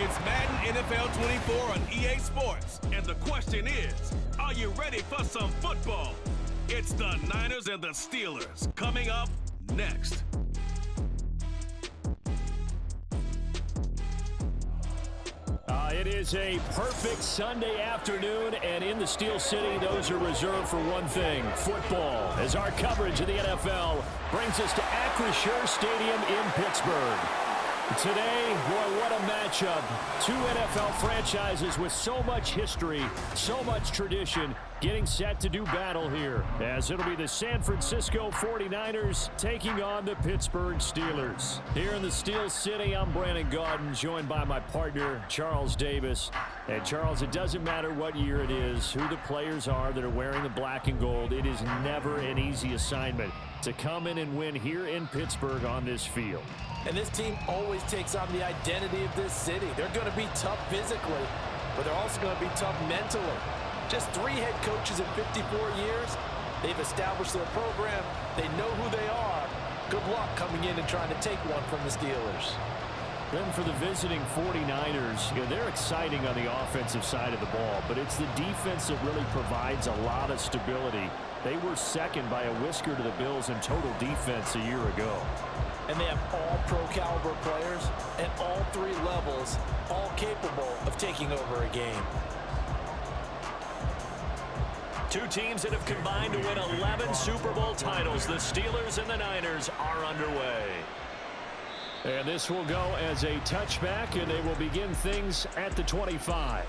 It's Madden NFL 24 on EA Sports. And the question is, are you ready for some football? It's the Niners and the Steelers coming up next. It is a perfect Sunday afternoon, and in the Steel City, those are reserved for one thing, football, as our coverage of the NFL brings us to Acrisure Stadium in Pittsburgh. Today, boy, what a matchup. Two NFL franchises with so much history, so much tradition, getting set to do battle here, as it'll be the San Francisco 49ers taking on the Pittsburgh Steelers. Here in the Steel City, I'm Brandon Gaudin, joined by my partner, Charles Davis. And Charles, it doesn't matter what year it is, who the players are that are wearing the black and gold, it is never an easy assignment to come in and win here in Pittsburgh on this field. And this team always takes on the identity of this city. They're going to be tough physically, but they're also going to be tough mentally. Just 3 head coaches in 54 years. They've established their program. They know who they are. Good luck coming in and trying to take one from the Steelers. Then for the visiting 49ers, they're exciting on the offensive side of the ball, but it's the defense that really provides a lot of stability. They were second by a whisker to the Bills in total defense a year ago. And they have all pro-caliber players at all 3 levels, all capable of taking over a game. Two teams that have combined to win 11 Super Bowl titles. The Steelers and the Niners are underway. And this will go as a touchback, and they will begin things at the 25.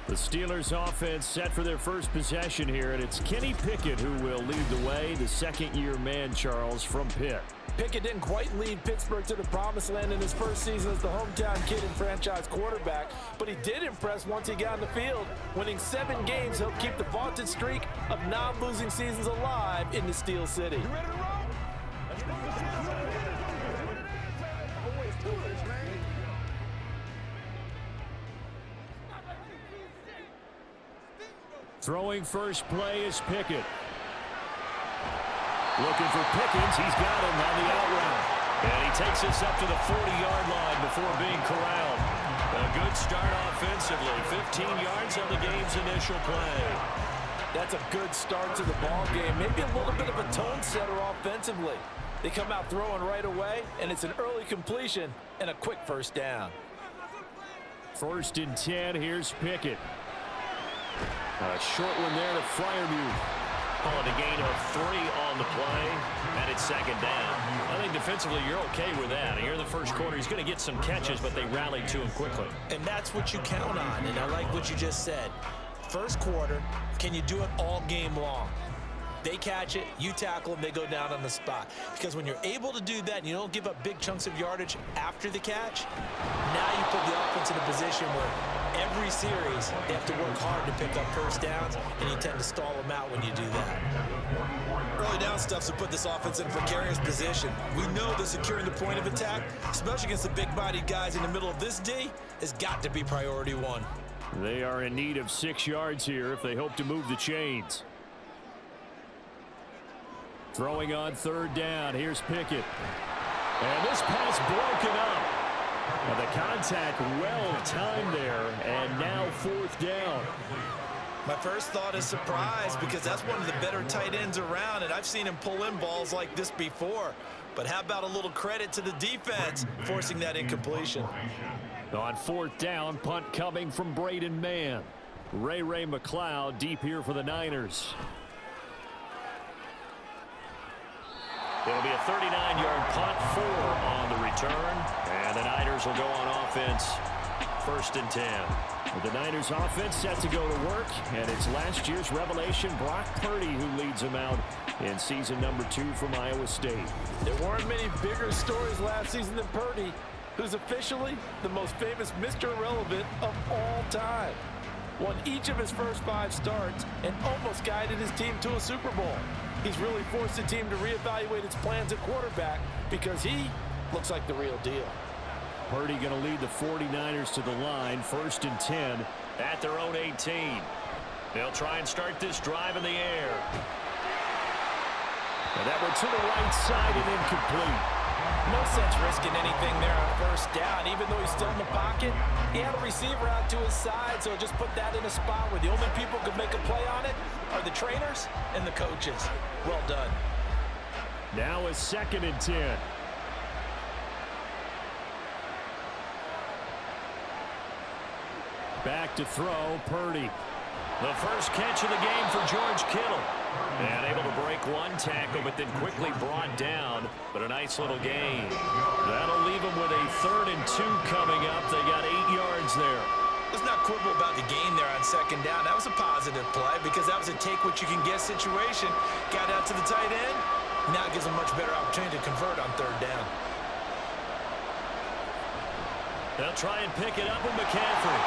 The Steelers offense set for their first possession here, and it's Kenny Pickett who will lead the way, the second-year man, Charles, from Pitt. Pickett didn't quite lead Pittsburgh to the promised land in his first season as the hometown kid and franchise quarterback, but he did impress once he got on the field. Winning 7 games helped keep the vaunted streak of non-losing seasons alive in the Steel City. You ready to roll? Throwing first play is Pickett. Looking for Pickens. He's got him on the out route. And he takes us up to the 40-yard line before being corralled. A good start offensively. 15 yards on the game's initial play. That's a good start to the ball game. Maybe a little bit of a tone setter offensively. They come out throwing right away, and it's an early completion and a quick first down. 1st and 10. Here's Pickett. A short one there to Freiermuth. Calling a gain of 3 on the play, and it's 2nd down. I think defensively you're okay with that. Here in the first quarter, he's going to get some catches, but they rallied to him quickly. And that's what you count on, and I like what you just said. First quarter, can you do it all game long? They catch it, you tackle them, they go down on the spot. Because when you're able to do that and you don't give up big chunks of yardage after the catch, now you put the offense in a position where every series they have to work hard to pick up first downs, and you tend to stall them out when you do that. Early down stuff's to put this offense in a precarious position. We know that securing the point of attack, especially against the big-bodied guys in the middle of this D, has got to be priority 1. They are in need of 6 yards here if they hope to move the chains. Throwing on 3rd down. Here's Pickett. And this pass broken up. And the contact well timed there. And now 4th down. My first thought is surprise, because that's one of the better tight ends around, and I've seen him pull in balls like this before. But how about a little credit to the defense forcing that incompletion? On 4th down, punt coming from Braden Mann. Ray McLeod deep here for the Niners. It'll be a 39-yard punt, 4 on the return, and the Niners will go on offense, 1st and 10. The Niners offense set to go to work, and it's last year's revelation, Brock Purdy, who leads them out in season number 2 from Iowa State. There weren't many bigger stories last season than Purdy, who's officially the most famous Mr. Irrelevant of all time. Won each of his first 5 starts and almost guided his team to a Super Bowl. He's really forced the team to reevaluate its plans at quarterback because he looks like the real deal. Purdy going to lead the 49ers to the line, 1st and 10 at their own 18. They'll try and start this drive in the air. And that one to the right side and incomplete. No sense risking anything there on first down. Even though he's still in the pocket, he had a receiver out to his side, so just put that in a spot where the only people who could make a play on it are the trainers and the coaches. Well done. Now a 2nd and 10. Back to throw, Purdy. The first catch of the game for George Kittle. And able to break one tackle, but then quickly brought down. But a nice little gain. That'll leave them with a 3rd and 2 coming up. They got 8 yards there. Let's not quibble about the gain there on 2nd down. That was a positive play because that was a take-what-you-can-get situation. Got out to the tight end. Now it gives them a much better opportunity to convert on 3rd down. They'll try and pick it up with McCaffrey.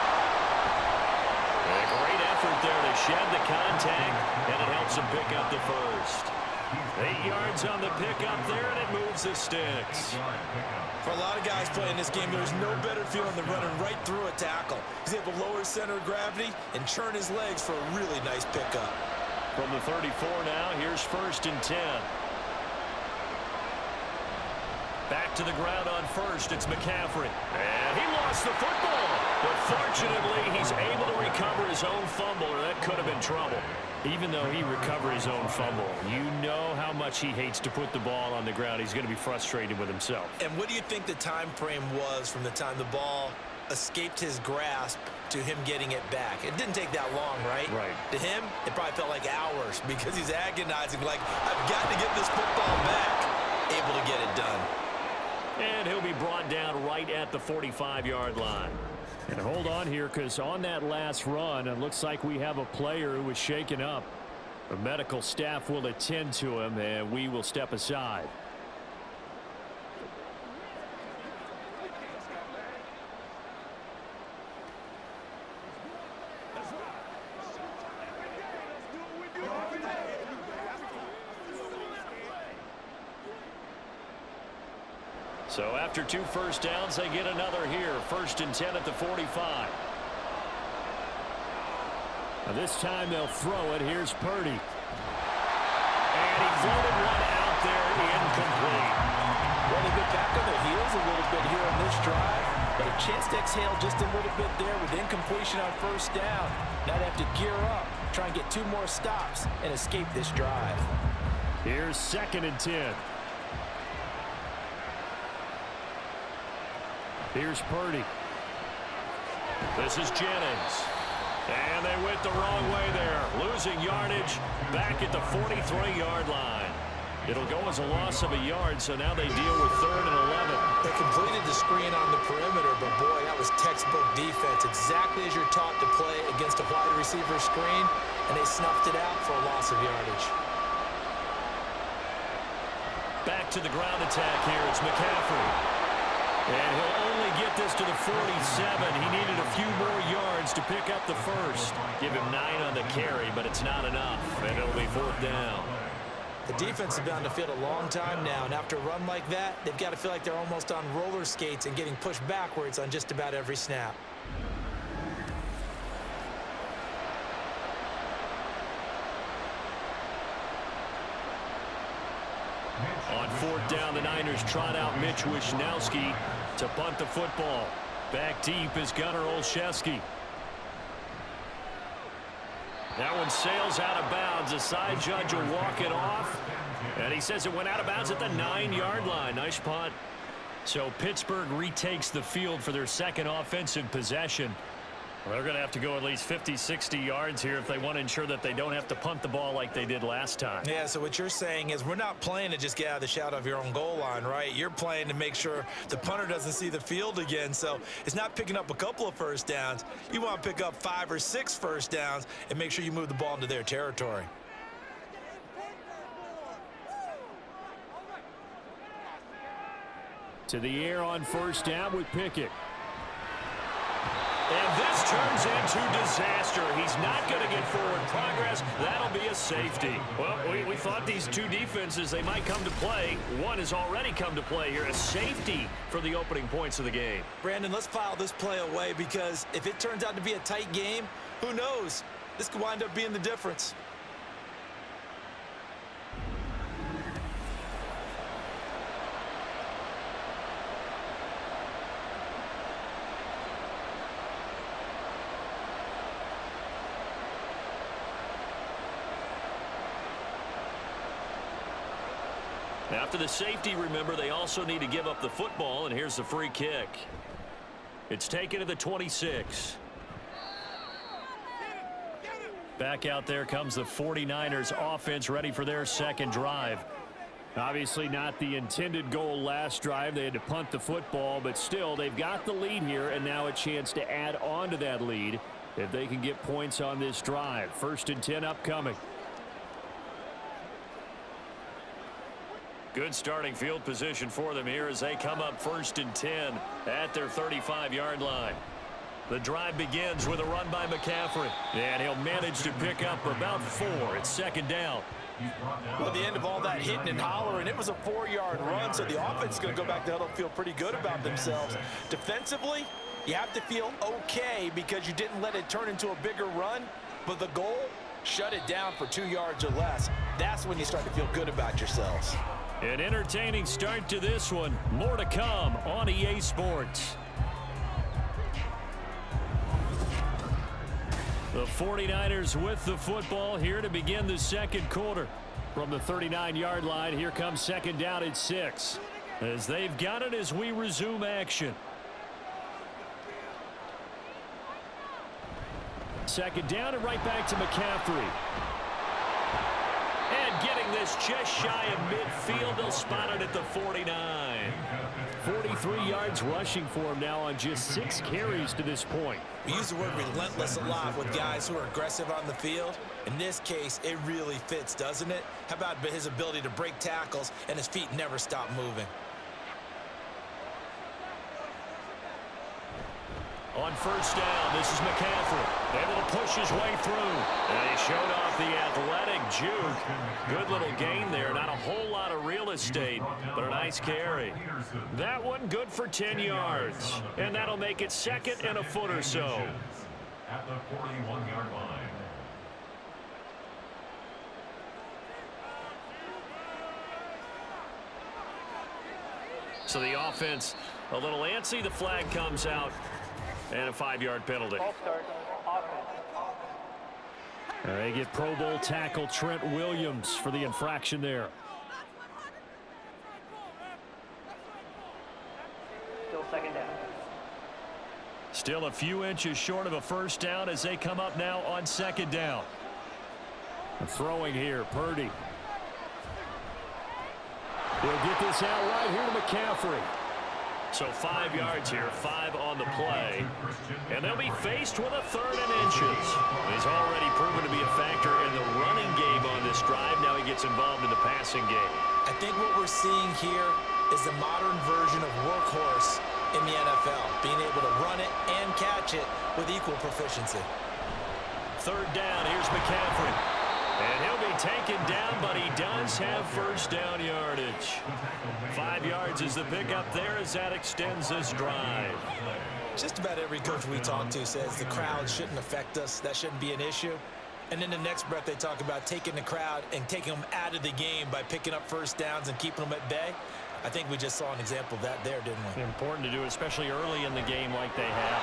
A great effort there to shed the contact, and it helps him pick up the first. 8 yards on the pickup there, and it moves the sticks. For a lot of guys playing this game, there's no better feeling than running right through a tackle. He's able to lower his center of gravity and churn his legs for a really nice pickup. From the 34 now, here's 1st and 10. Back to the ground on 1st, it's McCaffrey. And he lost the football. But fortunately, he's able to recover his own fumble, or that could have been trouble. Even though he recovered his own fumble, you know how much he hates to put the ball on the ground. He's going to be frustrated with himself. And what do you think the time frame was from the time the ball escaped his grasp to him getting it back? It didn't take that long, right? Right. To him, it probably felt like hours because he's agonizing, like, I've got to get this football back. Able to get it done. And he'll be brought down right at the 45-yard line. And hold on here, because on that last run, it looks like we have a player who was shaken up. The medical staff will attend to him, and we will step aside. So after 2 first downs, they get another here. 1st and 10 at the 45. Now this time they'll throw it. Here's Purdy. And he floated one out there, incomplete. Well, they've been back on their heels a little bit here on this drive, but a chance to exhale just a little bit there with incompletion on 1st down. Now they have to gear up, try and get 2 more stops and escape this drive. Here's 2nd and 10. Here's Purdy. This is Jennings. And they went the wrong way there. Losing yardage back at the 43-yard line. It'll go as a loss of a yard, so now they deal with 3rd and 11. They completed the screen on the perimeter, but boy, that was textbook defense. Exactly as you're taught to play against a wide receiver screen, and they snuffed it out for a loss of yardage. Back to the ground attack here. It's McCaffrey. And he'll only get this to the 47. He needed a few more yards to pick up the first. Give him 9 on the carry, but it's not enough. And it'll be 4th down. The defense has been on the field a long time now, and after a run like that, they've got to feel like they're almost on roller skates and getting pushed backwards on just about every snap. On 4th down, the Niners trot out Mitch Wishnowsky to punt the football. Back deep is Gunnar Olszewski. That one sails out of bounds. The side judge will walk it off. And he says it went out of bounds at the 9-yard line. Nice punt. So Pittsburgh retakes the field for their 2nd offensive possession. Well, they're going to have to go at least 50, 60 yards here if they want to ensure that they don't have to punt the ball like they did last time. Yeah, so what you're saying is we're not playing to just get out of the shadow of your own goal line, right? You're playing to make sure the punter doesn't see the field again. So it's not picking up a couple of first downs. You want to pick up 5 or 6 first downs and make sure you move the ball into their territory. To the air on 1st down with Pickett. And this turns into disaster. He's not going to get forward progress. That'll be a safety. Well, we thought these 2 defenses, they might come to play. One has already come to play here. A safety for the opening points of the game. Brandon, let's file this play away because if it turns out to be a tight game, who knows? This could wind up being the difference. After the safety, remember, they also need to give up the football, and here's the free kick. It's taken to the 26. Back out there comes the 49ers offense, ready for their second drive. Obviously not the intended goal last drive. They had to punt the football, but still they've got the lead here, and now a chance to add on to that lead if they can get points on this drive. 1st and 10 upcoming. Good starting field position for them here as they come up 1st and 10 at their 35-yard line. The drive begins with a run by McCaffrey, and he'll manage to pick up about 4. It's 2nd down. Well, at the end of all that hitting and hollering, it was a 4-yard run, so the offense is going to go back to huddle and feel pretty good about themselves. Defensively, you have to feel okay because you didn't let it turn into a bigger run, but the goal, shut it down for 2 yards or less. That's when you start to feel good about yourselves. An entertaining start to this one. More to come on EA Sports. The 49ers with the football here to begin the 2nd quarter. From the 39-yard line, here comes 2nd down at 6. As they've got it as we resume action. 2nd down and right back to McCaffrey. And getting this just shy of midfield. They'll spot it at the 49. 43 yards rushing for him now on just 6 carries to this point. We use the word relentless a lot with guys who are aggressive on the field. In this case, it really fits, doesn't it? How about his ability to break tackles and his feet never stop moving? On 1st down, this is McCaffrey. Able to push his way through. And he showed off the athletic juke. Good little gain there. Not a whole lot of real estate, but a nice carry. That one good for 10 yards. And that'll make it 2nd and a foot or so. At the 41-yard line. So the offense a little antsy. The flag comes out. And a 5-yard penalty. They get Pro Bowl tackle Trent Williams for the infraction there. Still 2nd down. Still a few inches short of a 1st down as they come up now on 2nd down. Throwing here, Purdy. He'll get this out right here to McCaffrey. So 5 yards here, 5 on the play. And they'll be faced with a 3rd and inches. He's already proven to be a factor in the running game on this drive. Now he gets involved in the passing game. I think what we're seeing here is the modern version of workhorse in the NFL, being able to run it and catch it with equal proficiency. 3rd down, here's McCaffrey. And he'll be taken down, but he does have 1st down yardage. 5 yards is the pickup there as that extends this drive. Just about every coach we talk to says the crowd shouldn't affect us. That shouldn't be an issue. And in the next breath, they talk about taking the crowd and taking them out of the game by picking up 1st downs and keeping them at bay. I think we just saw an example of that there, didn't we? Important to do, especially early in the game like they have.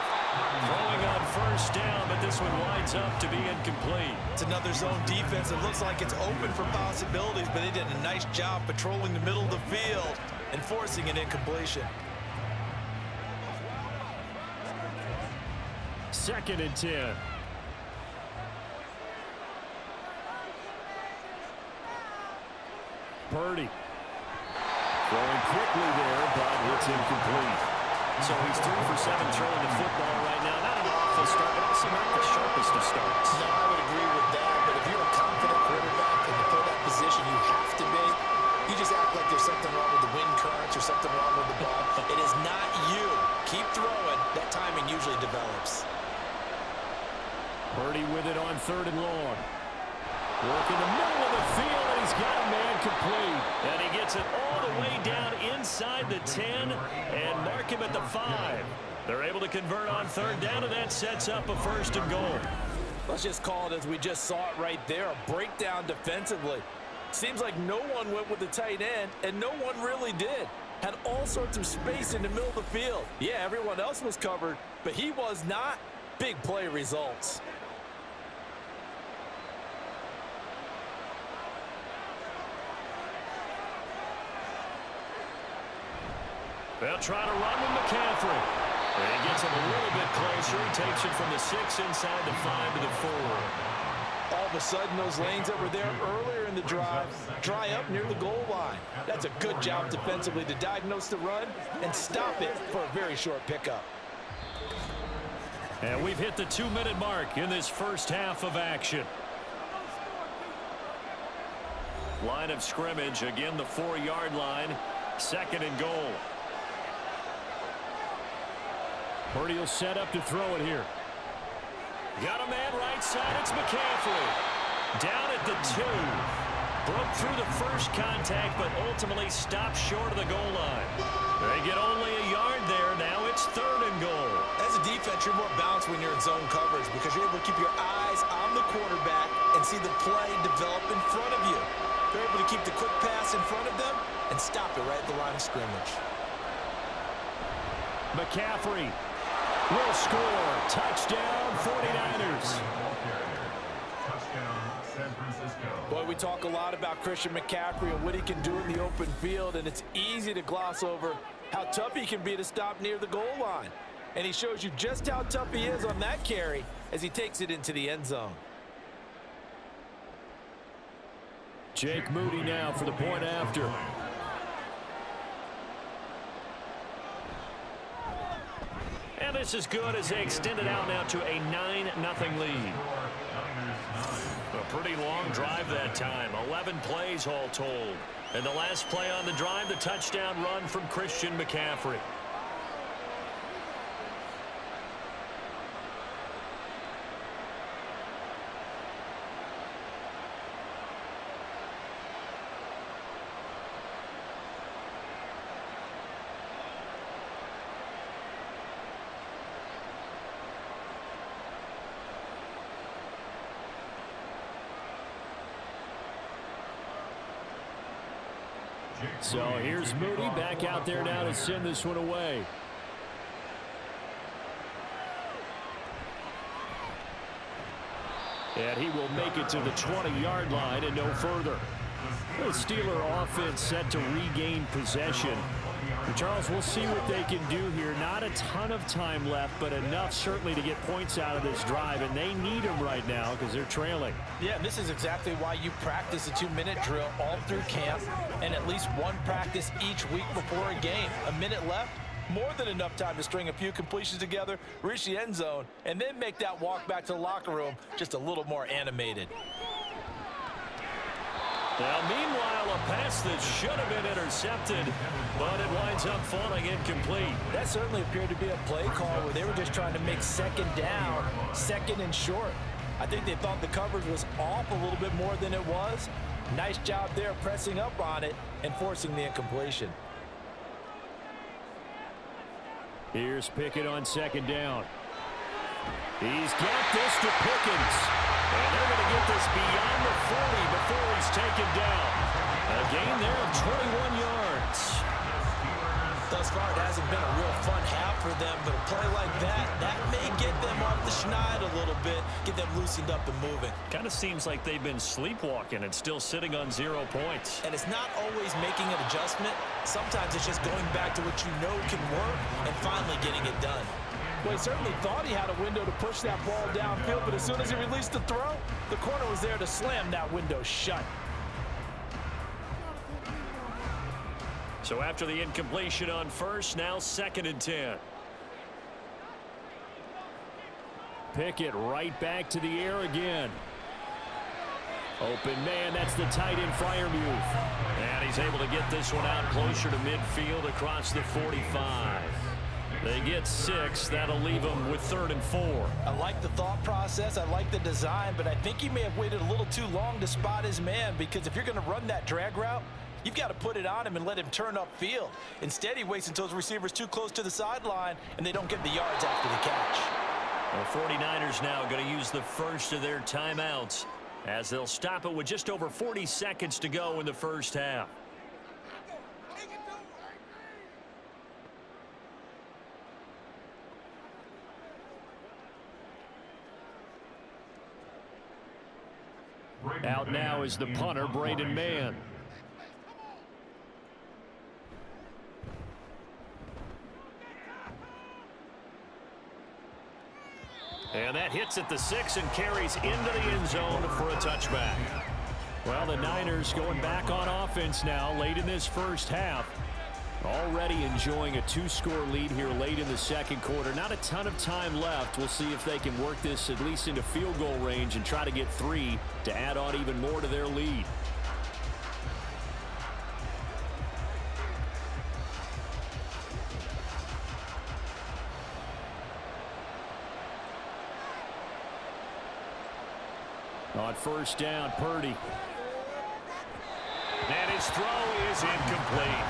Throwing on 1st down, but this one winds up to be incomplete. It's another zone defense. It looks like it's open for possibilities, but they did a nice job patrolling the middle of the field and forcing an incompletion. 2nd and 10. Purdy. Throwing quickly there, but it's incomplete. So he's 3 for 7 throwing the football right now. Not an awful start, but also not the sharpest of starts. No, I would agree with that, but if you're a confident quarterback and you play that position, you have to be. You just act like there's something wrong with the wind currents or something wrong with the ball. It is not you. Keep throwing. That timing usually develops. Purdy with it on 3rd and long. Work in the middle of the field, and he's got a man complete. And he gets it all the way down inside the 10 and mark him at the 5. They're able to convert on 3rd down, and that sets up a 1st and goal. Let's just call it as we just saw it right there, a breakdown defensively. Seems like no one went with the tight end, and no one really did. Had all sorts of space in the middle of the field. Yeah, everyone else was covered, but he was not. Big play results. They'll try to run with McCaffrey. And he gets him a little bit closer. He takes it from the 6 inside the 5 to the 4. All of a sudden, those lanes that were there earlier in the drive dry up near the goal line. That's a good job defensively to diagnose the run and stop it for a very short pickup. And we've hit the 2-minute mark in this first half of action. Line of scrimmage, again the 4-yard line, 2nd and goal. Purdy will set up to throw it here. Got a man right side, it's McCaffrey. Down at the 2. Broke through the first contact, but ultimately stopped short of the goal line. They get only a yard there. Now it's 3rd and goal. As a defense, you're more balanced when you're in zone coverage because you're able to keep your eyes on the quarterback and see the play develop in front of you. They're able to keep the quick pass in front of them and stop it right at the line of scrimmage. McCaffrey will score. Touchdown, 49ers. Touchdown, San Francisco. Boy, we talk a lot about Christian McCaffrey and what he can do in the open field, and it's easy to gloss over how tough he can be to stop near the goal line. And he shows you just how tough he is on that carry as he takes it into the end zone. Jake Moody now for the point after. And this is good as they extend it out now to a 9-0 lead. A pretty long drive that time. 11 plays all told. And the last play on the drive, the touchdown run from Christian McCaffrey. So here's Moody back out there now to send this one away. And he will make it to the 20-yard line and no further. The Steeler offense set to regain possession. And Charles, we'll see what they can do here. Not a ton of time left, but enough certainly to get points out of this drive, and they need them right now because they're trailing. Yeah, this is exactly why you practice a 2-minute drill all through camp and at least one practice each week before a game. A minute left, more than enough time to string a few completions together, reach the end zone, and then make that walk back to the locker room just a little more animated. Now, meanwhile, a pass that should have been intercepted, but it winds up falling incomplete. That certainly appeared to be a play call where they were just trying to make 2nd down, 2nd and short. I think they thought the coverage was off a little bit more than it was. Nice job there pressing up on it and forcing the incompletion. Here's Pickett on 2nd down. He's got this to Pickens. And they're going to get this beyond the 40 before he's taken down. A gain there of 21 yards. Thus far, it hasn't been a real fun half for them, but a play like that may get them off the schneid a little bit, get them loosened up and moving. Kind of seems like they've been sleepwalking and still sitting on 0 points. And it's not always making an adjustment. Sometimes it's just going back to what you know can work and finally getting it done. Well, he certainly thought he had a window to push that ball downfield, but as soon as he released the throw, the corner was there to slam that window shut. So after the incompletion on first, now 2nd and 10. Pickett right back to the air again. Open man, that's the tight end Freiermuth. And he's able to get this one out closer to midfield across the 45. They get 6. That'll leave them with 3rd and 4. I like the thought process. I like the design, but I think he may have waited a little too long to spot his man, because if you're going to run that drag route, you've got to put it on him and let him turn upfield. Instead, he waits until his receiver's too close to the sideline, and they don't get the yards after the catch. The 49ers now going to use the first of their timeouts as they'll stop it with just over 40 seconds to go in the first half. Out now is the punter, Braden Mann. And that hits at the 6 and carries into the end zone for a touchback. Well, the Niners going back on offense now late in this first half. Already enjoying a 2-score lead here late in the second quarter. Not a ton of time left. We'll see if they can work this at least into field goal range and try to get 3 to add on even more to their lead. On first down, Purdy. And his throw is incomplete.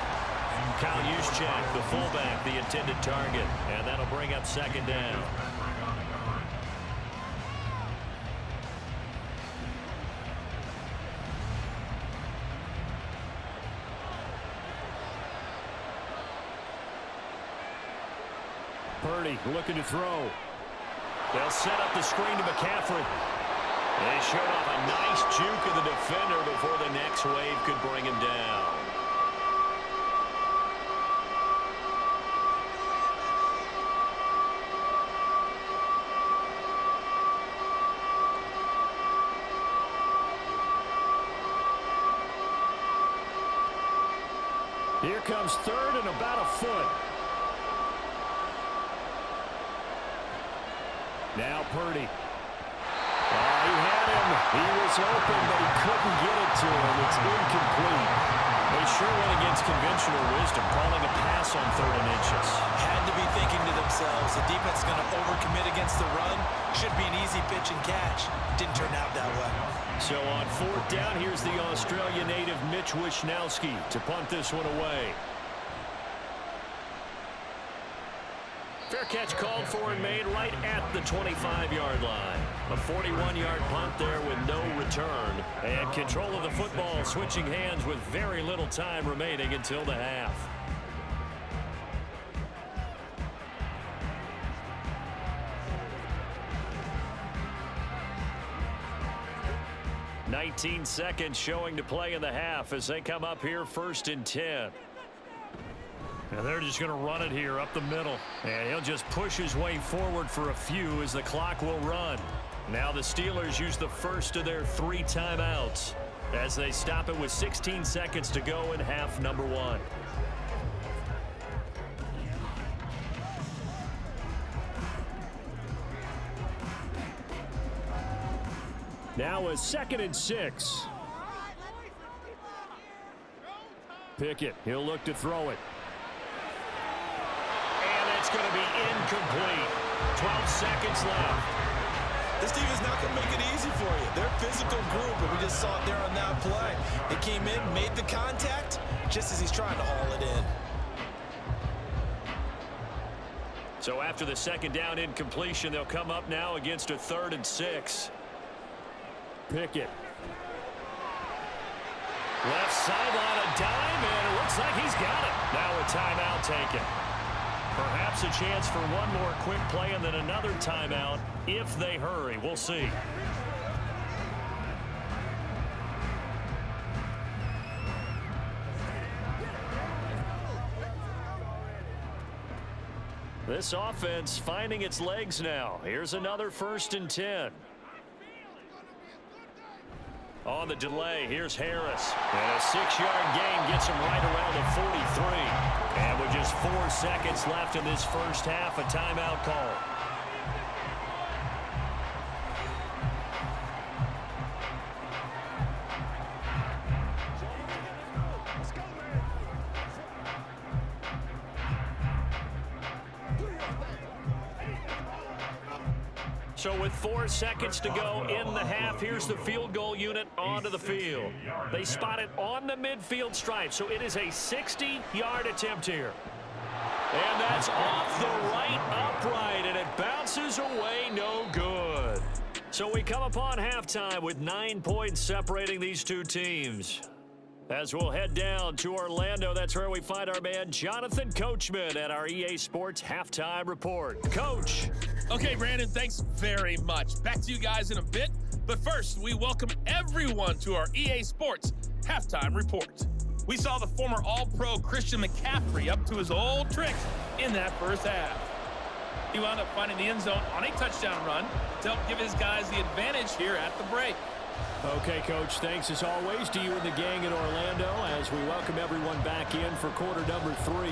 Kyle Juszczyk, the fullback, the intended target. And that'll bring up second down. Purdy looking to throw. They'll set up the screen to McCaffrey. They showed off a nice juke of the defender before the next wave could bring him down. Here comes third and about a foot. Now Purdy. He had him. He was open, but he couldn't get it to him. It's incomplete. They sure went against conventional wisdom, calling a pass on 3rd and inches. Had to be thinking to themselves, the defense is going to overcommit against the run. Should be an easy pitch and catch. Didn't turn out that way. So on 4th down, here's the Australia native Mitch Wishnowsky to punt this one away. Fair catch called for and made right at the 25-yard line. A 41-yard punt there with no return. And control of the football switching hands with very little time remaining until the half. "19 seconds showing to play in the half as they come up here 1st and 10. And they're just going to run it here up the middle. And he'll just push his way forward for a few as the clock will run. Now the Steelers use the first of their 3 timeouts as they stop it with 16 seconds to go in half number 1. Now a 2nd and 6. Pickett, he'll look to throw it. It's going to be incomplete. 12 seconds left. This team is not going to make it easy for you. They're a physical group, and we just saw it there on that play. They came in, made the contact, just as he's trying to haul it in. So after the 2nd down incompletion, they'll come up now against a 3rd and 6. Pickett. Left sideline, a dime, and it looks like he's got it. Now a timeout taken. Perhaps a chance for one more quick play and then another timeout if they hurry. We'll see. This offense finding its legs now. Here's another 1st and 10. On the delay, here's Harris. And a 6-yard gain gets him right around the 43. And with just 4 seconds left in this first half, a timeout call. So with 4 seconds to go in the half, here's the field goal unit onto the field. They spot it on the midfield stripe, so it is a 60-yard attempt here. And that's off the right upright, and it bounces away no good. So we come upon halftime with 9 points separating these two teams. As we'll head down to Orlando, that's where we find our man Jonathan Coachman at our EA Sports Halftime Report. Coach. Okay, Brandon, thanks very much. Back to you guys in a bit. But first, we welcome everyone to our EA Sports Halftime Report. We saw the former All-Pro Christian McCaffrey up to his old tricks in that first half. He wound up finding the end zone on a touchdown run to help give his guys the advantage here at the break. Okay, Coach, thanks as always to you and the gang in Orlando as we welcome everyone back in for quarter number 3.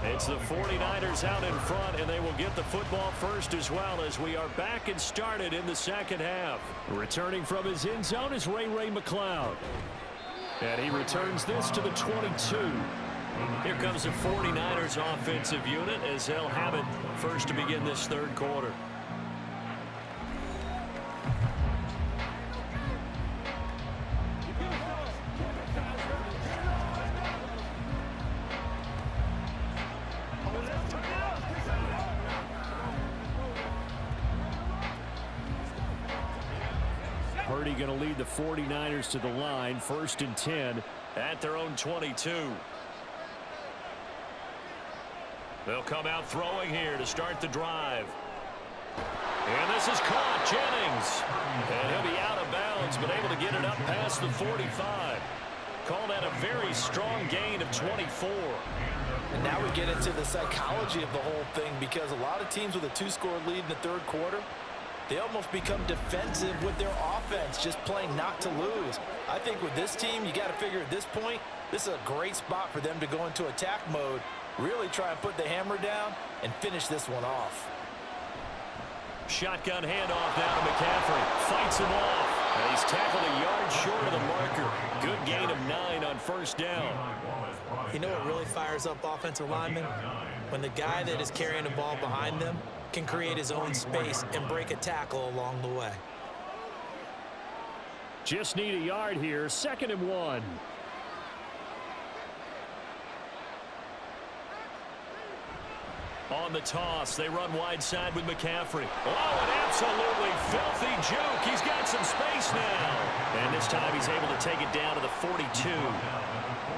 It's the 49ers out in front, and they will get the football first as well as we are back and started in the second half. Returning from his end zone is Ray McCloud. And he returns this to the 22. Here comes the 49ers offensive unit as they'll have it first to begin this third quarter. Purdy going to lead the 49ers to the line, 1st and 10 at their own 22. They'll come out throwing here to start the drive. And this is caught, Jennings. And he'll be out of bounds, but able to get it up past the 45. Call that a very strong gain of 24. And now we get into the psychology of the whole thing, because a lot of teams with a 2-score lead in the third quarter, they almost become defensive with their offense, just playing not to lose. I think with this team, you got to figure at this point, this is a great spot for them to go into attack mode, really try and put the hammer down and finish this one off. Shotgun handoff now to McCaffrey. Fights him off. And he's tackled a yard short of the marker. Good gain of 9 on first down. You know what really fires up offensive linemen? When the guy that is carrying the ball behind them can create his own space and break a tackle along the way. Just need a yard here. 2nd and 1. On the toss, they run wide side with McCaffrey. Oh, an absolutely filthy juke. He's got some space now. And this time he's able to take it down to the 42.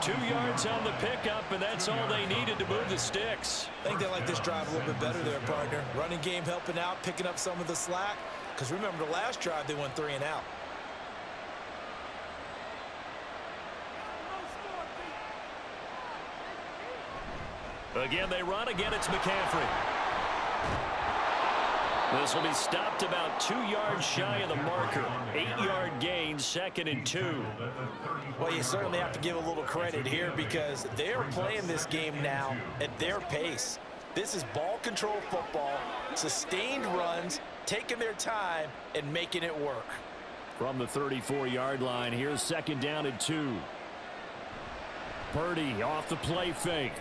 2 yards on the pickup, and that's all they needed to move the sticks. I think they like this drive a little bit better there, partner. Running game helping out, picking up some of the slack. Because remember, the last drive they went 3 and out. Again, they run. Again, it's McCaffrey. This will be stopped about 2 yards shy of the marker. 8-yard gain, 2nd and 2. Well, you certainly have to give a little credit here because they're playing this game now at their pace. This is ball control football, sustained runs, taking their time and making it work. From the 34-yard line, here's 2nd down and 2. Purdy off the play fake.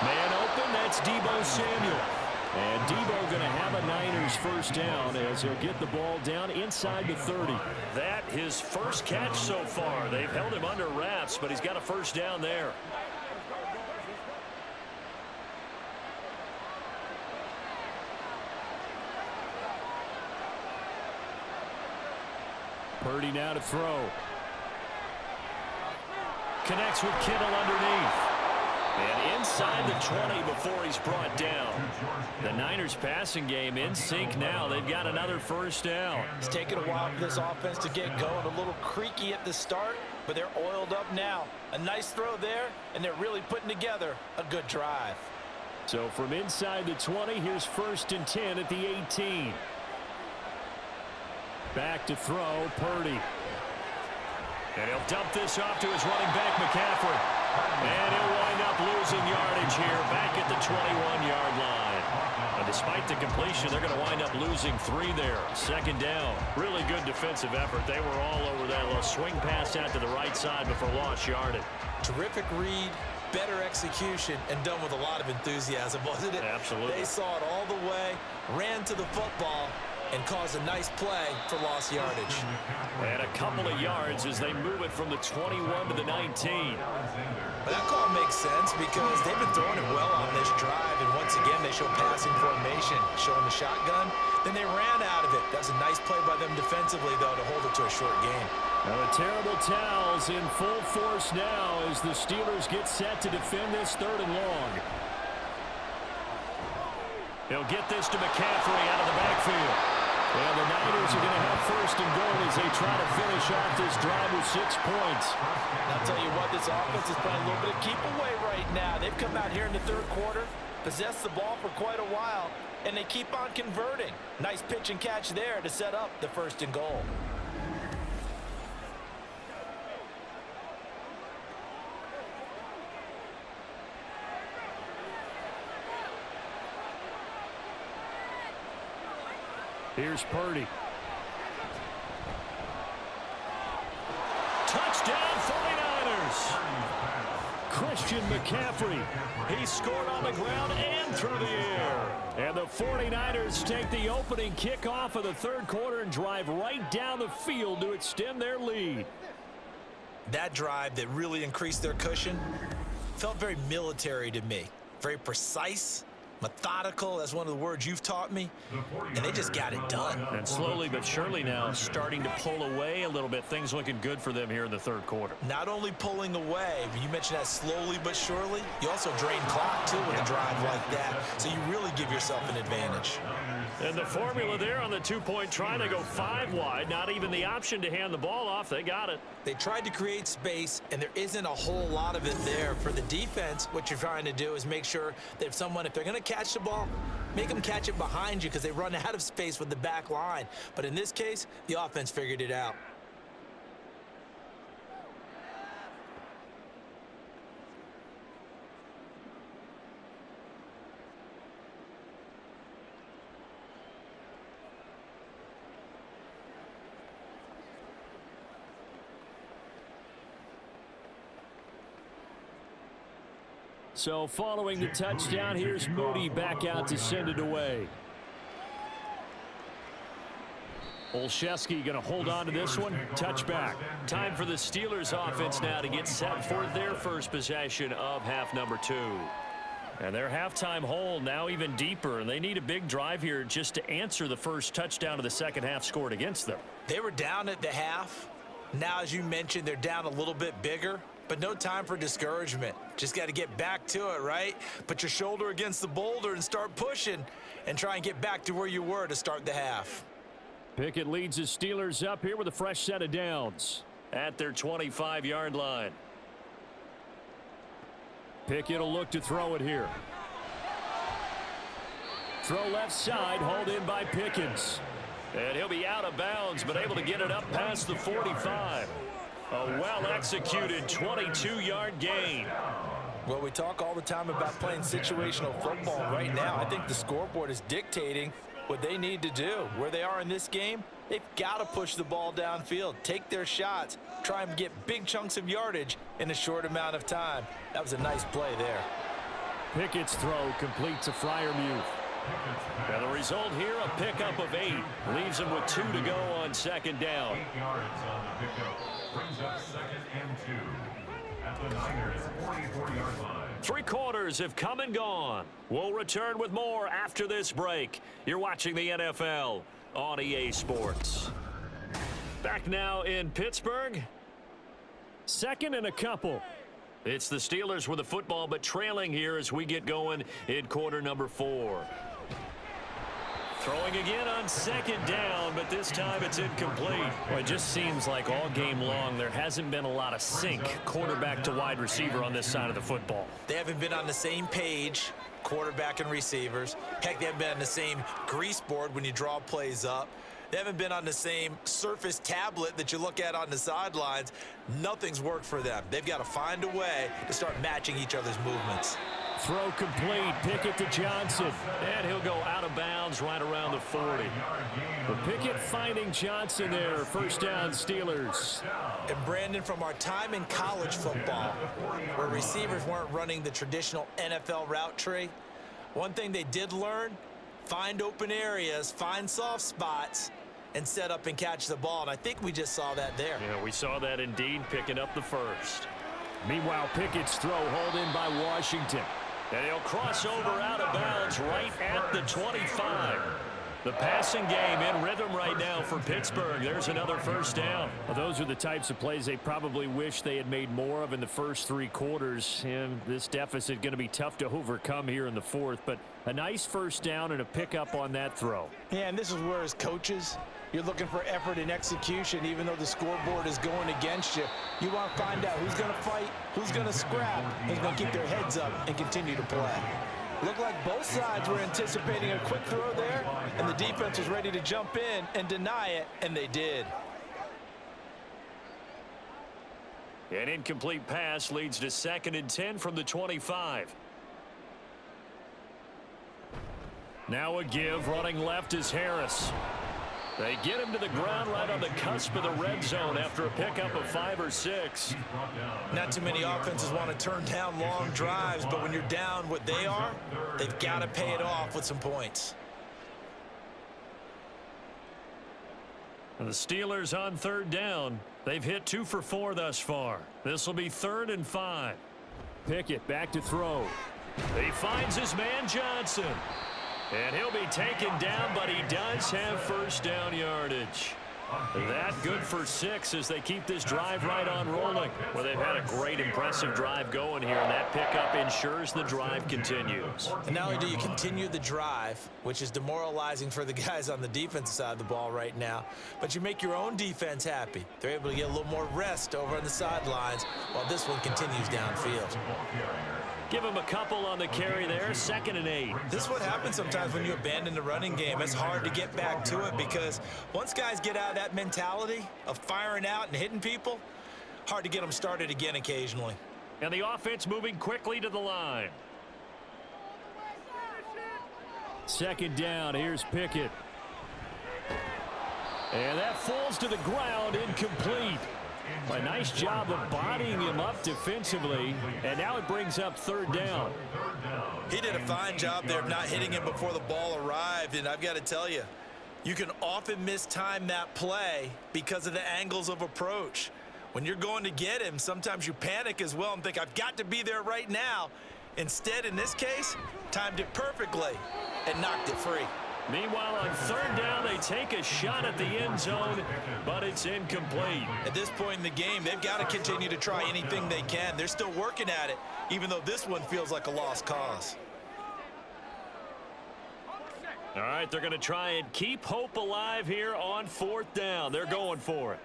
Man open, that's Deebo Samuel. And Deebo going to have a Niners first down as he'll get the ball down inside the 30. That his first catch so far. They've held him under wraps, but he's got a first down there. Purdy now to throw. Connects with Kittle underneath. And inside the 20 before he's brought down. The Niners passing game in sync now. They've got another first down. It's taken a while for this offense to get going. A little creaky at the start, but they're oiled up now. A nice throw there, and they're really putting together a good drive. So from inside the 20, here's 1st and 10 at the 18. Back to throw, Purdy. And he'll dump this off to his running back, McCaffrey. And he'll wind up losing yardage here back at the 21-yard line. And despite the completion, they're going to wind up losing 3 there. 2nd down. Really good defensive effort. They were all over that little swing pass out to the right side before lost yardage. Terrific read, better execution, and done with a lot of enthusiasm, wasn't it? Absolutely. They saw it all the way, ran to the football, and cause a nice play for lost yardage. And a couple of yards as they move it from the 21 to the 19. But that call makes sense because they've been throwing it well on this drive, and once again they show passing formation, showing the shotgun. Then they ran out of it. That was a nice play by them defensively, though, to hold it to a short game. Now the terrible towels in full force now as the Steelers get set to defend this 3rd and long. He'll get this to McCaffrey out of the backfield. And the Niners are going to have 1st and goal as they try to finish off this drive with 6 points. I'll tell you what, this offense is playing a little bit of keep away right now. They've come out here in the 3rd quarter, possessed the ball for quite a while, and they keep on converting. Nice pitch and catch there to set up the 1st and goal. Here's Purdy. Touchdown 49ers. Christian McCaffrey. He scored on the ground and through the air. And the 49ers take the opening kickoff of the 3rd quarter and drive right down the field to extend their lead. That drive that really increased their cushion felt very military to me. Very precise. Methodical, that's one of the words you've taught me, and they just got it done. And slowly but surely now starting to pull away a little bit. Things looking good for them here in the 3rd quarter. Not only pulling away, but you mentioned that slowly but surely, you also drain clock too with a drive like that, so you really give yourself an advantage. And the formula there on the 2-point try to go 5 wide, not even the option to hand the ball off. They got it. They tried to create space, and there isn't a whole lot of it there. For the defense, what you're trying to do is make sure that if they're going to catch the ball, make them catch it behind you because they run out of space with the back line. But in this case, the offense figured it out. So following the touchdown, here's Moody back out to send it away. Olszewski going to hold on to this one. Touchback. Time for the Steelers offense now to get set for their first possession of half number 2. And their halftime hole now even deeper, and they need a big drive here just to answer the first touchdown of the second half scored against them. They were down at the half. Now, as you mentioned, they're down a little bit bigger, but no time for discouragement. Just got to get back to it, right? Put your shoulder against the boulder and start pushing and try and get back to where you were to start the half. Pickett leads his Steelers up here with a fresh set of downs at their 25-yard line. Pickett will look to throw it here. Throw left side, hauled in by Pickens. And he'll be out of bounds, but able to get it up past the 45. A well-executed 22-yard gain. Well, we talk all the time about playing situational football. Right now, I think the scoreboard is dictating what they need to do. Where they are in this game, they've got to push the ball downfield, take their shots, try and get big chunks of yardage in a short amount of time. That was a nice play there. Pickett's throw complete to Freiermuth. And the result here, a pickup of 8. Leaves him with 2 to go on second down. 8 yards on the pickup. Brings up 2nd and 2 at the Niners' 44-yard line. 3 quarters have come and gone. We'll return with more after this break. You're watching the NFL on EA Sports. Back now in Pittsburgh. 2nd and a couple. It's the Steelers with the football, but trailing here as we get going in quarter number 4. Throwing again on second down, but this time it's incomplete. Well, it just seems like all game long there hasn't been a lot of sync quarterback to wide receiver on this side of the football. They haven't been on the same page, quarterback and receivers. Heck, they haven't been on the same grease board when you draw plays up. They haven't been on the same Surface tablet that you look at on the sidelines. Nothing's worked for them. They've got to find a way to start matching each other's movements. Throw complete. Pickett to Johnson. And he'll go out of bounds right around the 40. But Pickett finding Johnson there. First down, Steelers. And Brandon, from our time in college football, where receivers weren't running the traditional NFL route tree, one thing they did learn, find open areas, find soft spots, and set up and catch the ball. And I think we just saw that there. Yeah, we saw that indeed, picking up the first. Meanwhile, Pickett's throw hauled in by Washington. And he'll cross over out of bounds right at the 25. The passing game in rhythm right now for Pittsburgh. There's another first down. Well, those are the types of plays they probably wish they had made more of in the first 3 quarters. And this deficit going to be tough to overcome here in the fourth. But a nice first down and a pickup on that throw. Yeah, and this is where as coaches, you're looking for effort and execution. Even though the scoreboard is going against you, you want to find out who's going to fight, who's going to scrap, who's going to keep their heads up and continue to play. Looked like both sides were anticipating a quick throw there, and the defense was ready to jump in and deny it, and they did. An incomplete pass leads to 2nd and 10 from the 25. Now a give, running left is Harris. They get him to the ground right on the cusp of the red zone after a pickup of 5 or 6. Not too many offenses want to turn down long drives, but when you're down what they are, they've got to pay it off with some points. And the Steelers on 3rd down. They've hit 2 for 4 thus far. This will be 3rd and 5. Pickett back to throw. He finds his man Johnson. And he'll be taken down, but he does have first down yardage. That good for 6 as they keep this drive right on rolling. Well, they've had a great, impressive drive going here, and that pickup ensures the drive continues. And not only do you continue the drive, which is demoralizing for the guys on the defensive side of the ball right now, but you make your own defense happy. They're able to get a little more rest over on the sidelines while this one continues downfield. Give him a couple on the carry there, 2nd and 8. This is what happens sometimes when you abandon the running game. It's hard to get back to it because once guys get out of that mentality of firing out and hitting people, hard to get them started again occasionally. And the offense moving quickly to the line. 2nd down, here's Pickett. And that falls to the ground, incomplete. A nice job of bodying him up defensively, and now it brings up 3rd down. He did a fine job there of not hitting him before the ball arrived, and I've got to tell you, you can often mistime that play because of the angles of approach. When you're going to get him, sometimes you panic as well and think, I've got to be there right now. Instead, in this case, timed it perfectly and knocked it free. Meanwhile, on 3rd down, they take a shot at the end zone, but it's incomplete. At this point in the game, they've got to continue to try anything they can. They're still working at it, even though this one feels like a lost cause. All right, they're going to try and keep hope alive here on 4th down. They're going for it.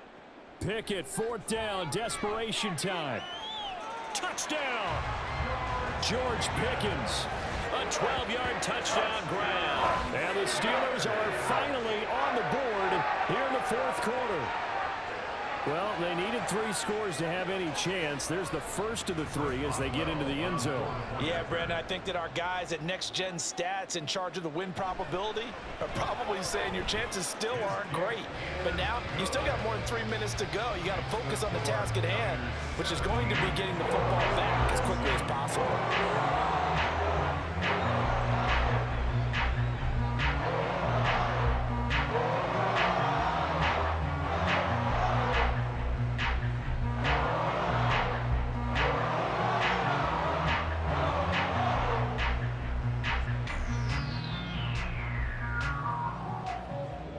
Pickett, 4th down, desperation time. Touchdown! George Pickens. A 12-yard touchdown grab. And the Steelers are finally on the board here in the 4th quarter. Well, they needed 3 scores to have any chance. There's the first of the 3 as they get into the end zone. Yeah, Brandon, I think that our guys at Next Gen Stats in charge of the win probability are probably saying your chances still aren't great. But now you still got more than 3 minutes to go. You got to focus on the task at hand, which is going to be getting the football back as quickly as possible.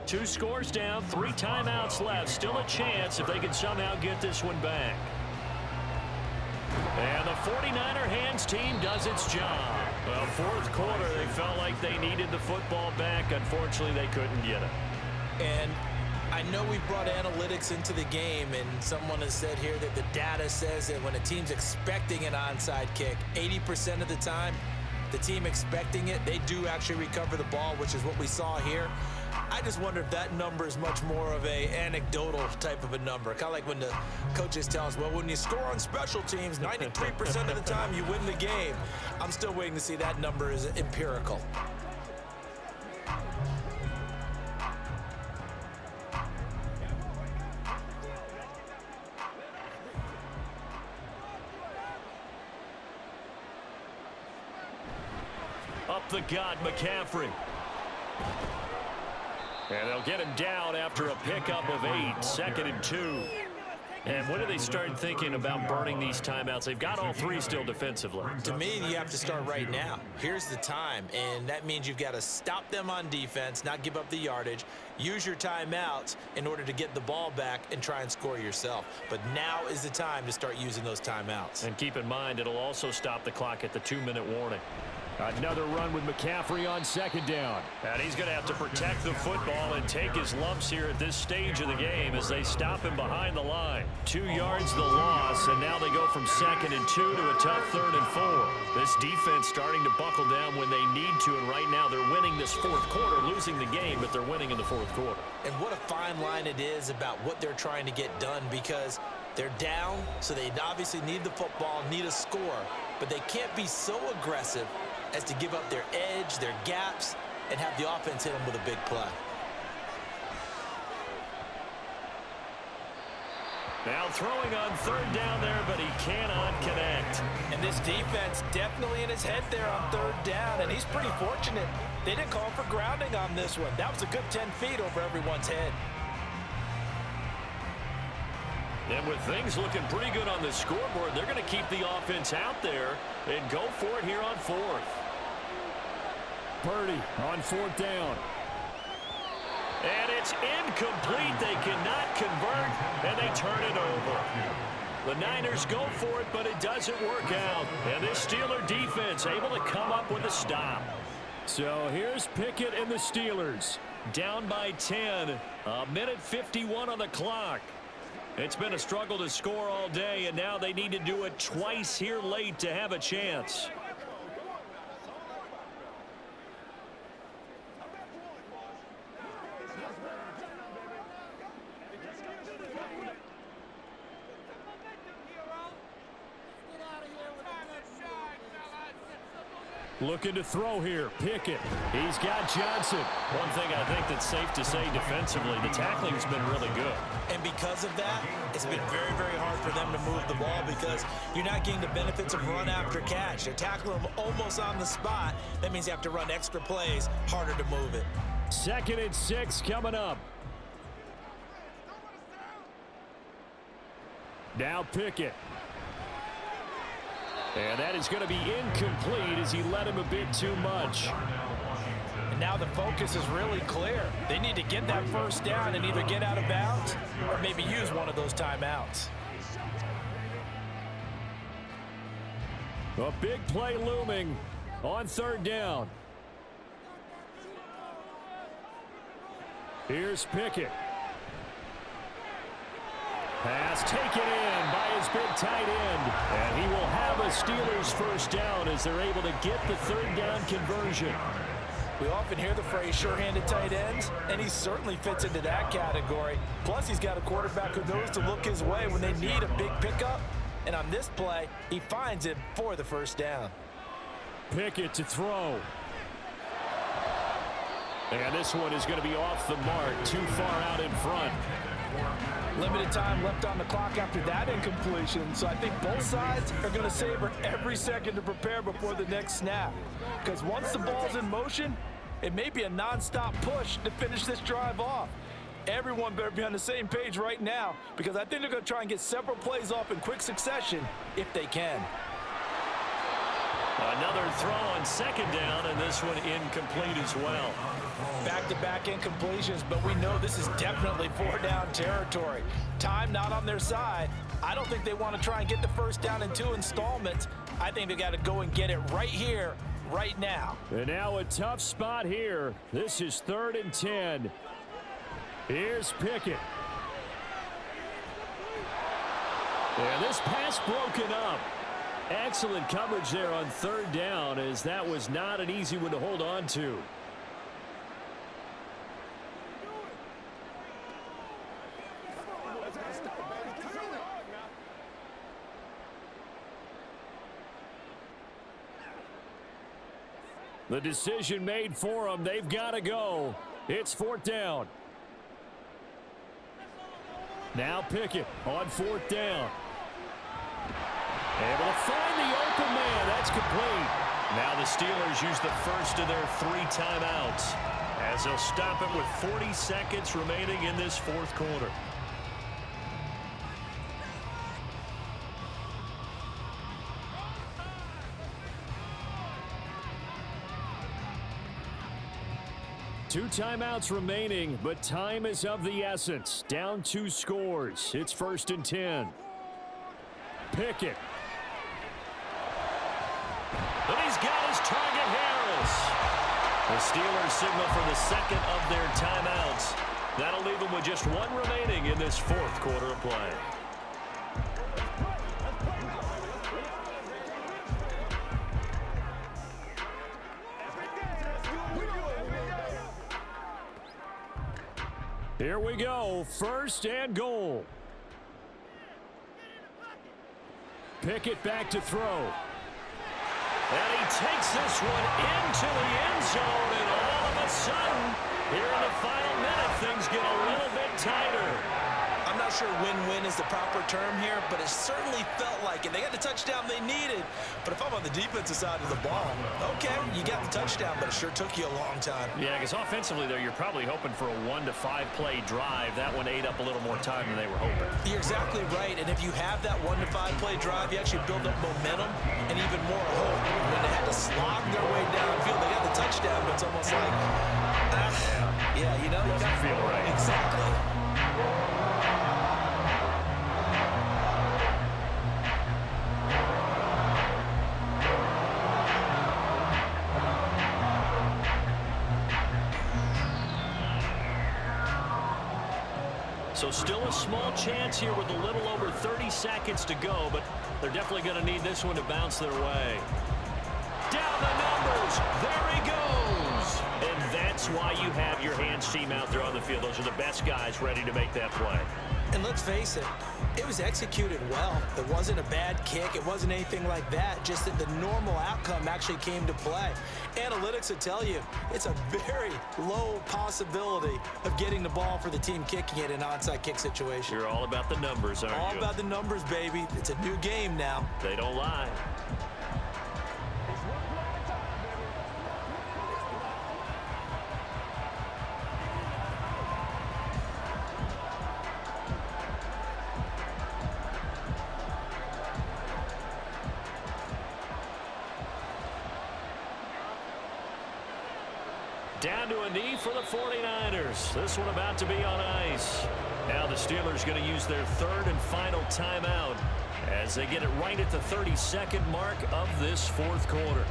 Two scores down, 3 timeouts left. Still a chance if they can somehow get this one back. And the 49er hands team does its job. Well, 4th quarter, they felt like they needed the football back. Unfortunately, they couldn't get it. And I know we've brought analytics into the game, and someone has said here that the data says that when a team's expecting an onside kick, 80% of the time, the team expecting it, they do actually recover the ball, which is what we saw here. I just wonder if that number is much more of a anecdotal type of a number. Kind of like when the coaches tell us, well, when you score on special teams, 93% of the time you win the game. I'm still waiting to see that number is empirical. Up the gut, McCaffrey. And they'll get him down after a pickup of 8, 2nd and 2. And when do they start thinking about burning these timeouts? They've got all 3 still defensively. To me, you have to start right now. Here's the time, and that means you've got to stop them on defense, not give up the yardage, use your timeouts in order to get the ball back and try and score yourself. But now is the time to start using those timeouts. And keep in mind, it'll also stop the clock at the 2-minute warning. Another run with McCaffrey on 2nd down. And he's going to have to protect the football and take his lumps here at this stage of the game as they stop him behind the line. 2 yards the loss, and now they go from 2nd and 2 to a tough 3rd and 4. This defense starting to buckle down when they need to, and right now they're winning this 4th quarter, losing the game, but they're winning in the 4th quarter. And what a fine line it is about what they're trying to get done, because they're down, so they obviously need the football, need a score, but they can't be so aggressive as to give up their edge, their gaps, and have the offense hit them with a big play. Now throwing on 3rd down there, but he cannot connect. And this defense definitely in his head there on 3rd down, and he's pretty fortunate. They didn't call for grounding on this one. That was a good 10 feet over everyone's head. And with things looking pretty good on the scoreboard, they're going to keep the offense out there and go for it here on 4th. Purdy on 4th down. And it's incomplete. They cannot convert, and they turn it over. The Niners go for it, but it doesn't work out. And this Steeler defense able to come up with a stop. So here's Pickett and the Steelers. Down by 10. 1:51 on the clock. It's been a struggle to score all day, and now they need to do it twice here late to have a chance. Looking to throw here. Pickett. He's got Johnson. One thing I think that's safe to say defensively, the tackling's been really good. And because of that, it's been very, very hard for them to move the ball because you're not getting the benefits of run after catch. They're tackling them almost on the spot. That means you have to run extra plays, harder to move it. 2nd and 6 coming up. Now Pickett. And that is going to be incomplete as he led him a bit too much. And now the focus is really clear. They need to get that 1st down and either get out of bounds or maybe use one of those timeouts. A big play looming on 3rd down. Here's Pickett. Pass taken in by his big tight end. And he will have a Steelers 1st down as they're able to get the 3rd down conversion. We often hear the phrase sure-handed tight ends, and he certainly fits into that category. Plus, he's got a quarterback who knows to look his way when they need a big pickup. And on this play, he finds it for the 1st down. Pickett to throw. And this one is going to be off the mark, too far out in front. Limited time left on the clock after that incompletion, so I think both sides are going to savor every second to prepare before the next snap. Because once the ball's in motion, it may be a non-stop push to finish this drive off. Everyone better be on the same page right now because I think they're going to try and get several plays off in quick succession if they can. Another throw on 2nd down, and this one incomplete as well. Back-to-back incompletions, but we know this is definitely 4-down territory. Time not on their side. I don't think they want to try and get the 1st down in 2 installments. I think they got to go and get it right here, right now. And now a tough spot here. This is 3rd and 10. Here's Pickett. And this pass broken up. Excellent coverage there on 3rd down, as that was not an easy one to hold on to. The decision made for them. They've got to go. It's 4th down. Now Pickett on 4th down. Able to find the open man. That's complete. Now the Steelers use the first of their 3 timeouts. as they'll stop it with 40 seconds remaining in this fourth quarter. Two timeouts remaining, but time is of the essence. Down 2 scores. It's 1st and 10. Pickett. And he's got his target, Harris. The Steelers signal for the second of their timeouts. That'll leave them with just 1 remaining in this fourth quarter of play. Here we go, 1st and goal. Pickett back to throw. And he takes this one into the end zone, and all of a sudden, here in the final minute, things get a little bit tighter. I'm not sure win-win is the proper term here, but it certainly felt like it. They got the touchdown they needed, but if I'm on the defensive side of the ball, okay, you got the touchdown, but it sure took you a long time. Yeah, because offensively, though, you're probably hoping for a 1 to 5 play drive. That one ate up a little more time than they were hoping. You're exactly right, and if you have that 1 to 5 play drive, you actually build up momentum and even more hope. When they had to slog their way downfield, they got the touchdown, but it's almost like, yeah, you know, you doesn't feel right. Exactly. So still a small chance here with a little over 30 seconds to go, but they're definitely going to need this one to bounce their way. Down the numbers. There he goes. And that's why you have your hands team out there on the field. Those are the best guys ready to make that play. And let's face it, it was executed well. It wasn't a bad kick. It wasn't anything like that. Just that the normal outcome actually came to play. Analytics will tell you it's a very low possibility of getting the ball for the team kicking it in an onside kick situation. You're all about the numbers, aren't you? All about the numbers, baby. It's a new game now. They don't lie. Down to a knee for the 49ers. This one about to be on ice. Now the Steelers going to use their 3rd and final timeout as they get it right at the 32nd mark of this fourth quarter.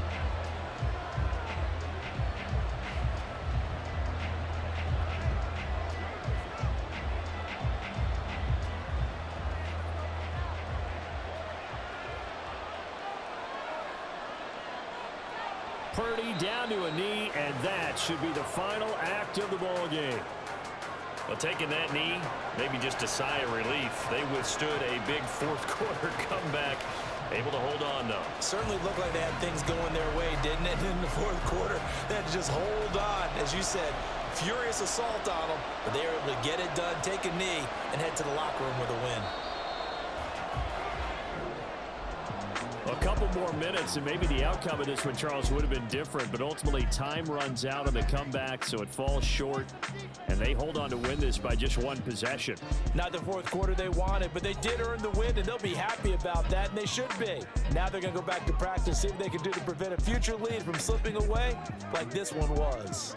Purdy down to a knee, and that should be the final act of the ball game. Well, taking that knee, maybe just a sigh of relief. They withstood a big fourth quarter comeback, able to hold on, though. Certainly looked like they had things going their way, didn't it? In the fourth quarter, they had to just hold on. As you said, furious assault on them, but they were able to get it done, take a knee, and head to the locker room with a win. A couple more minutes, and maybe the outcome of this one, Charles, would have been different, but ultimately time runs out on the comeback, so it falls short, and they hold on to win this by just 1 possession. Not the fourth quarter they wanted, but they did earn the win, and they'll be happy about that, and they should be. Now they're going to go back to practice, see what they can do to prevent a future lead from slipping away like this one was.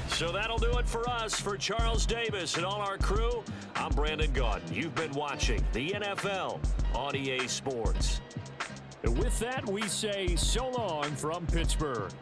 So that'll do it for us. For Charles Davis and all our crew, I'm Brandon Gaudin. You've been watching the NFL on EA Sports. And with that, we say so long from Pittsburgh.